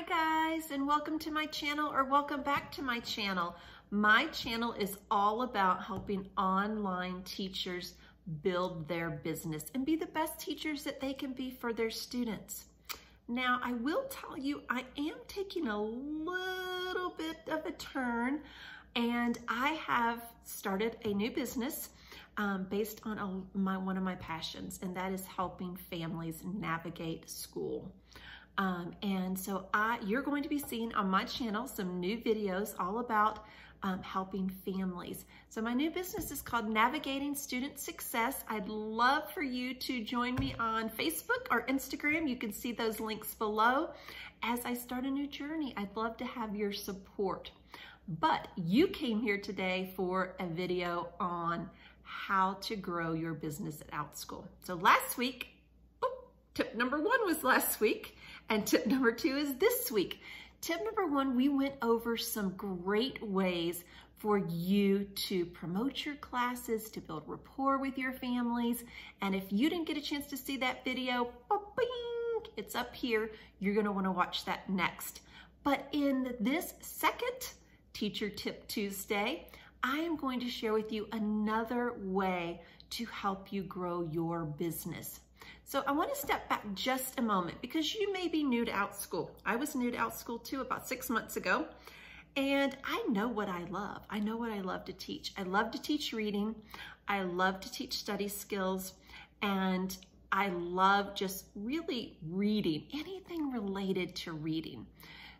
Hi guys, and welcome to my channel, or welcome back to my channel. My channel is all about helping online teachers build their business and be the best teachers that they can be for their students. Now, I will tell you, I am taking a little bit of a turn, and I have started a new business based on one of my passions, and that is helping families navigate school. And so you're going to be seeing on my channel some new videos all about helping families. So my new business is called Navigating Student Success. I'd love for you to join me on Facebook or Instagram. You can see those links below. As I start a new journey, I'd love to have your support. But you came here today for a video on how to grow your business at Outschool. So last week, tip number 1 was last week, and tip number 2 is this week. Tip number 1, we went over some great ways for you to promote your classes, to build rapport with your families. And if you didn't get a chance to see that video, it's up here. You're gonna wanna watch that next. But in this second Teacher Tip Tuesday, I am going to share with you another way to help you grow your business. So I want to step back just a moment because you may be new to Outschool. I was new to Outschool too about 6 months ago, and I know what I love. I know what I love to teach. I love to teach reading. I love to teach study skills, and I love just really reading, anything related to reading.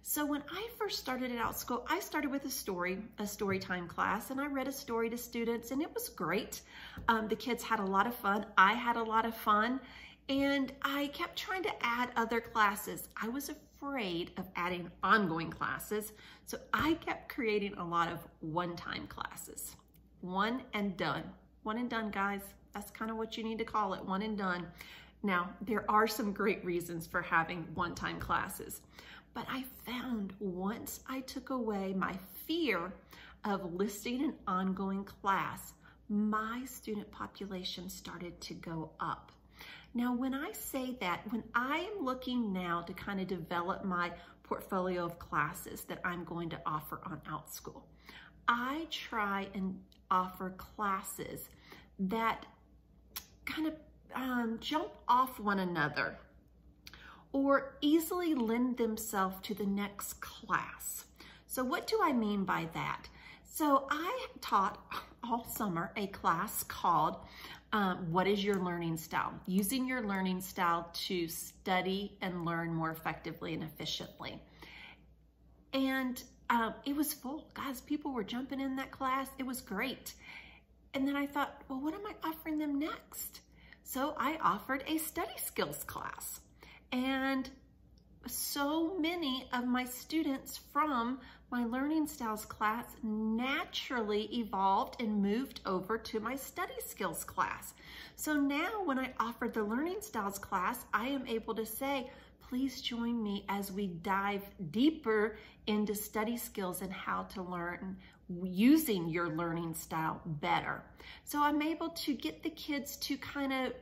So when I first started at Outschool, I started with a story time class, and I read a story to students, and it was great. The kids had a lot of fun. I had a lot of fun, and I kept trying to add other classes. I was afraid of adding ongoing classes, so I kept creating a lot of one-time classes. One and done. One and done, guys. That's kind of what you need to call it, one and done. Now, there are some great reasons for having one-time classes. But I found once I took away my fear of listing an ongoing class, my student population started to go up. Now, when I say that, when I am looking now to kind of develop my portfolio of classes that I'm going to offer on Outschool, I try and offer classes that kind of jump off one another, or easily lend themselves to the next class. So what do I mean by that? So I taught all summer a class called What is Your Learning Style? Using your learning style to study and learn more effectively and efficiently. And it was full. Guys, people were jumping in that class. It was great. And then I thought, well, what am I offering them next? So I offered a study skills class. And so many of my students from my learning styles class naturally evolved and moved over to my study skills class. So now when I offered the learning styles class, I am able to say, please join me as we dive deeper into study skills and how to learn using your learning style better. So I'm able to get the kids to kind of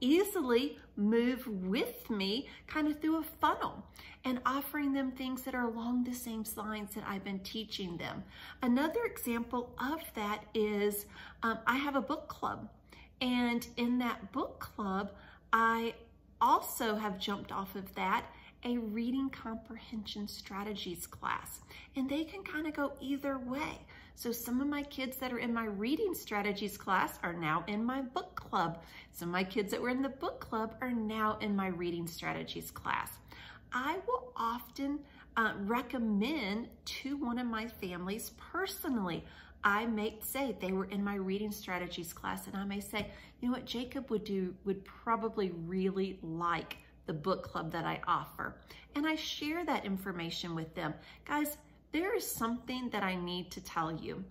easily move with me kind of through a funnel and offering them things that are along the same lines that I've been teaching them. Another example of that is I have a book club, and in that book club, I also have jumped off of that a reading comprehension strategies class, and they can kind of go either way. So some of my kids that are in my reading strategies class are now in my book club. Some of my kids that were in the book club are now in my reading strategies class. I will often recommend to one of my families personally. I may say they were in my reading strategies class, and I may say, you know what, Jacob would probably really like the book club that I offer. And I share that information with them. Guys, there is something that I need to tell you.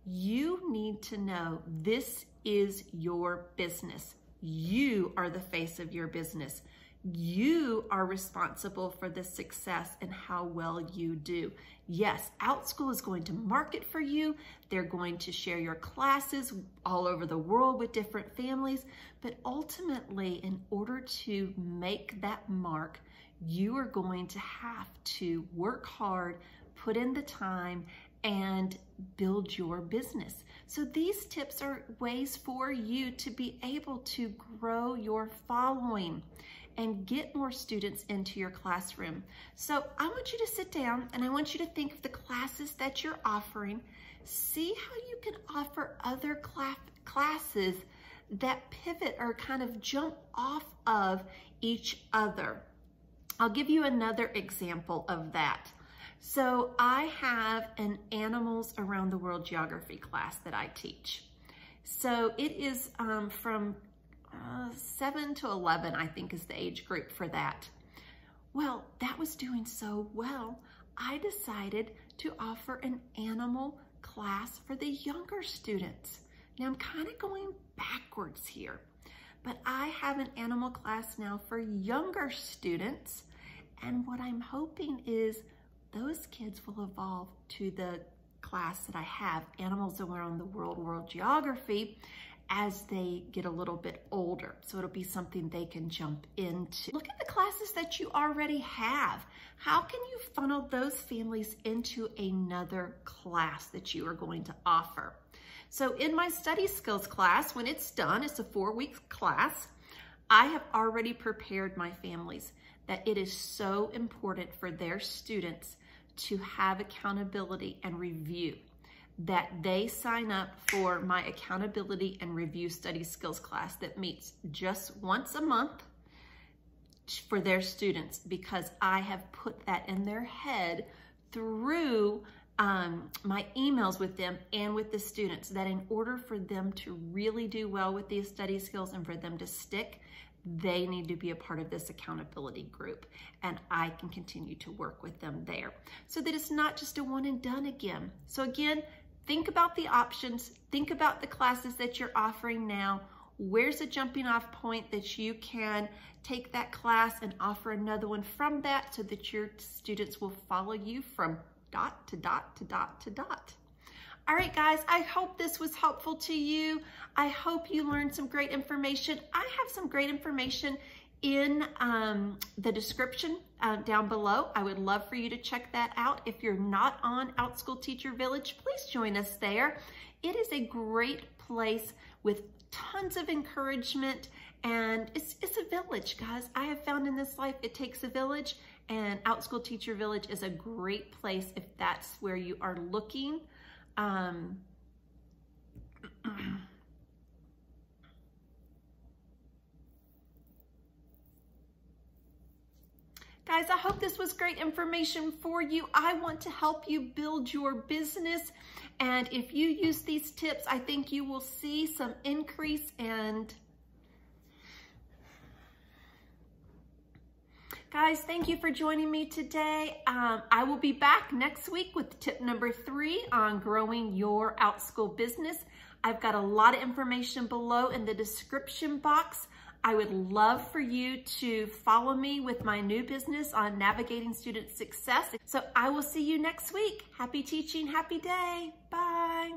You need to know this is your business. You are the face of your business. You are responsible for the success and how well you do. Yes, Outschool is going to market for you. They're going to share your classes all over the world with different families. But ultimately, in order to make that mark, you are going to have to work hard, put in the time, and build your business. So these tips are ways for you to be able to grow your following and get more students into your classroom. So I want you to sit down and I want you to think of the classes that you're offering. See how you can offer other classes that pivot or kind of jump off of each other. I'll give you another example of that. So I have an Animals Around the World Geography class that I teach. So it is from 7 to 11, I think is the age group for that. Well, that was doing so well, I decided to offer an animal class for the younger students. Now I'm kind of going backwards here, but I have an animal class now for younger students. And what I'm hoping is those kids will evolve to the class that I have, Animals Around the World, World Geography, as they get a little bit older. So it'll be something they can jump into. Look at the classes that you already have. How can you funnel those families into another class that you are going to offer? So in my study skills class, when it's done, it's a 4-week class, I have already prepared my families that it is so important for their students to have accountability and review, that they sign up for my accountability and review study skills class that meets just once a month for their students, because I have put that in their head through my emails with them and with the students, that in order for them to really do well with these study skills and for them to stick, they need to be a part of this accountability group, and I can continue to work with them there so that it's not just a one and done again. So again, think about the options, think about the classes that you're offering now. Where's a jumping off point that you can take that class and offer another one from that so that your students will follow you from dot to dot to dot to dot. All right, guys, I hope this was helpful to you. I hope you learned some great information. I have some great information in the description down below. I would love for you to check that out. If you're not on Outschool Teacher Village, please join us there. It is a great place with tons of encouragement, and it's a village, guys. I have found in this life it takes a village, and Outschool Teacher Village is a great place if that's where you are looking. Guys, I hope this was great information for you. I want to help you build your business. And if you use these tips, I think you will see some increase. And guys, thank you for joining me today. I will be back next week with tip number 3 on growing your Outschool business. I've got a lot of information below in the description box. I would love for you to follow me with my new business on navigating student success. So I will see you next week. Happy teaching, happy day. Bye.